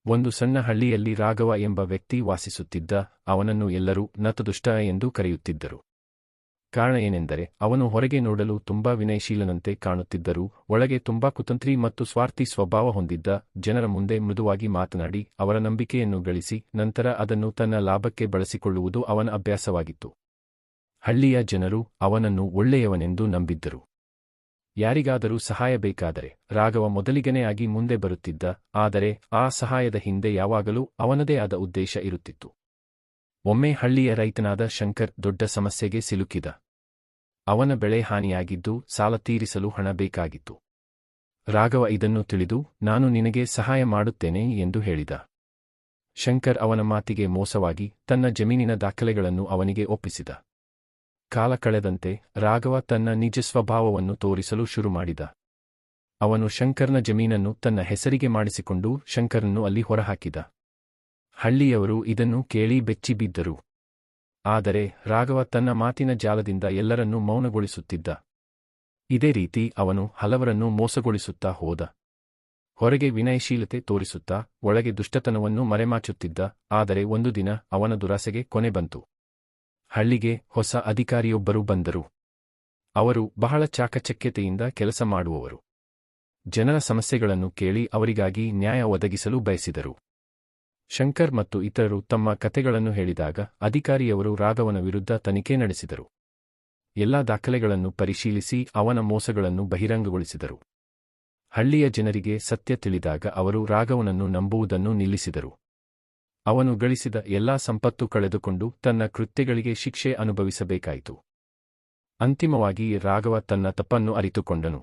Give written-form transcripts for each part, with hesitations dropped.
ಒಂದು ಸಣ್ಣ ಹಳ್ಳಿಯಲ್ಲಿ ರಾಘವ ಎಂಬ ವ್ಯಕ್ತಿ ವಾಸಿಸುತ್ತಿದ್ದ. ಅವನನ್ನು ಎಲ್ಲರೂ ನತದುಷ್ಟ ಎಂದು ಕರೆಯುತ್ತಿದ್ದರು. ಕಾರಣ ಏನೆಂದರೆ ಅವನು ಹೊರಗೆ ನೋಡಲು ತುಂಬಾ ವಿನಯಶೀಲನಂತೆ ಕಾಣುತ್ತಿದ್ದರೂ ಒಳಗೆ ತುಂಬಾ ಕುತಂತ್ರಿ ಮತ್ತು ಸ್ವಾರ್ಥಿ ಸ್ವಭಾವ ಹೊಂದಿದ್ದ. ಜನರ ಮುಂದೆ ಮೃದುವಾಗಿ ಮಾತನಾಡಿ ಅವರ ನಂಬಿಕೆಯನ್ನು ಗಳಿಸಿ ನಂತರ ಅದನ್ನು ತನ್ನ ಲಾಭಕ್ಕೆ ಬಳಸಿಕೊಳ್ಳುವುದು ಅವನ ಅಭ್ಯಾಸವಾಗಿತ್ತು. ಹಳ್ಳಿಯ ಜನರು ಅವನನ್ನು ಒಳ್ಳೆಯವನೆಂದು ನಂಬಿದ್ದರು. ಯಾರಿಗಾದರೂ ಸಹಾಯ ಬೇಕಾದರೆ ರಾಘವ ಮೊದಲಿಗನೆಯಾಗಿ ಮುಂದೆ ಬರುತ್ತಿದ್ದ. ಆದರೆ ಆ ಸಹಾಯದ ಹಿಂದೆ ಯಾವಾಗಲೂ ಅವನದೇ ಆದ ಉದ್ದೇಶ ಇರುತ್ತಿತ್ತು. ಒಮ್ಮೆ ಹಳ್ಳಿಯ ರೈತನಾದ ಶಂಕರ್ ದೊಡ್ಡ ಸಮಸ್ಯೆಗೆ ಸಿಲುಕಿದ. ಅವನ ಬೆಳೆ ಹಾನಿಯಾಗಿದ್ದು ಸಾಲ ತೀರಿಸಲು ಹಣ ಬೇಕಾಗಿತ್ತು. ರಾಘವ ಇದನ್ನು ತಿಳಿದು ನಾನು ನಿನಗೆ ಸಹಾಯ ಮಾಡುತ್ತೇನೆ ಎಂದು ಹೇಳಿದ. ಶಂಕರ್ ಅವನ ಮಾತಿಗೆ ಮೋಸವಾಗಿ ತನ್ನ ಜಮೀನಿನ ದಾಖಲೆಗಳನ್ನು ಅವನಿಗೆ ಒಪ್ಪಿಸಿದ. ಕಾಲ ಕಳೆದಂತೆ ರಾಘವ ತನ್ನ ನಿಜ ಸ್ವಭಾವವನ್ನು ತೋರಿಸಲು ಶುರುಮಾಡಿದ. ಅವನು ಶಂಕರ್ನ ಜಮೀನನ್ನು ತನ್ನ ಹೆಸರಿಗೆ ಮಾಡಿಸಿಕೊಂಡು ಶಂಕರನ್ನು ಅಲ್ಲಿ ಹೊರಹಾಕಿದ. ಹಳ್ಳಿಯವರು ಇದನ್ನು ಕೇಳಿ ಬೆಚ್ಚಿಬಿದ್ದರು. ಆದರೆ ರಾಘವ ತನ್ನ ಮಾತಿನ ಜಾಲದಿಂದ ಎಲ್ಲರನ್ನೂ ಮೌನಗೊಳಿಸುತ್ತಿದ್ದ. ಇದೇ ರೀತಿ ಅವನು ಹಲವರನ್ನು ಮೋಸಗೊಳಿಸುತ್ತಾ ಹೋದ. ಹೊರಗೆ ವಿನಯಶೀಲತೆ ತೋರಿಸುತ್ತಾ ಒಳಗೆ ದುಷ್ಟತನವನ್ನು ಮರೆಮಾಚುತ್ತಿದ್ದ. ಆದರೆ ಒಂದು ದಿನ ಅವನ ದುರಾಸೆಗೆ ಕೊನೆ ಬಂತು. ಹಳ್ಳಿಗೆ ಹೊಸ ಅಧಿಕಾರಿಯೊಬ್ಬರು ಬಂದರು. ಅವರು ಬಹಳ ಚಾಕಚಕ್ಯತೆಯಿಂದ ಕೆಲಸ ಮಾಡುವವರು. ಜನರ ಸಮಸ್ಯೆಗಳನ್ನು ಕೇಳಿ ಅವರಿಗಾಗಿ ನ್ಯಾಯ ಒದಗಿಸಲು ಬಯಸಿದರು. ಶಂಕರ್ ಮತ್ತು ಇತರರು ತಮ್ಮ ಕಥೆಗಳನ್ನು ಹೇಳಿದಾಗ ಅಧಿಕಾರಿಯವರು ರಾಘವನ ವಿರುದ್ಧ ತನಿಖೆ ನಡೆಸಿದರು. ಎಲ್ಲಾ ದಾಖಲೆಗಳನ್ನು ಪರಿಶೀಲಿಸಿ ಅವನ ಮೋಸಗಳನ್ನು ಬಹಿರಂಗಗೊಳಿಸಿದರು. ಹಳ್ಳಿಯ ಜನರಿಗೆ ಸತ್ಯ ತಿಳಿದಾಗ ಅವರು ರಾಘವನನ್ನು ನಂಬುವುದನ್ನು ನಿಲ್ಲಿಸಿದರು. ಅವನು ಗಳಿಸಿದ ಎಲ್ಲಾ ಸಂಪತ್ತು ಕಳೆದುಕೊಂಡು ತನ್ನ ಕೃತ್ಯಗಳಿಗೆ ಶಿಕ್ಷೆ ಅನುಭವಿಸಬೇಕಾಯಿತು. ಅಂತಿಮವಾಗಿ ರಾಘವ ತನ್ನ ತಪ್ಪನ್ನು ಅರಿತುಕೊಂಡನು.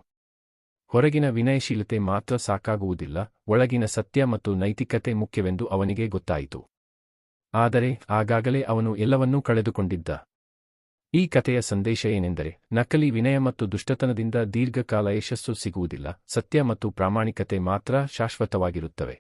ಹೊರಗಿನ ವಿನಯಶೀಲತೆ ಮಾತ್ರ ಸಾಕಾಗುವುದಿಲ್ಲ, ಒಳಗಿನ ಸತ್ಯ ಮತ್ತು ನೈತಿಕತೆ ಮುಖ್ಯವೆಂದು ಅವನಿಗೆ ಗೊತ್ತಾಯಿತು. ಆದರೆ ಆಗಾಗಲೇ ಅವನು ಎಲ್ಲವನ್ನೂ ಕಳೆದುಕೊಂಡಿದ್ದ. ಈ ಕಥೆಯ ಸಂದೇಶ ಏನೆಂದರೆ ನಕಲಿ ವಿನಯ ಮತ್ತು ದುಷ್ಟತನದಿಂದ ದೀರ್ಘಕಾಲ ಯಶಸ್ಸು ಸಿಗುವುದಿಲ್ಲ, ಸತ್ಯ ಮತ್ತು ಪ್ರಾಮಾಣಿಕತೆ ಮಾತ್ರ ಶಾಶ್ವತವಾಗಿರುತ್ತವೆ.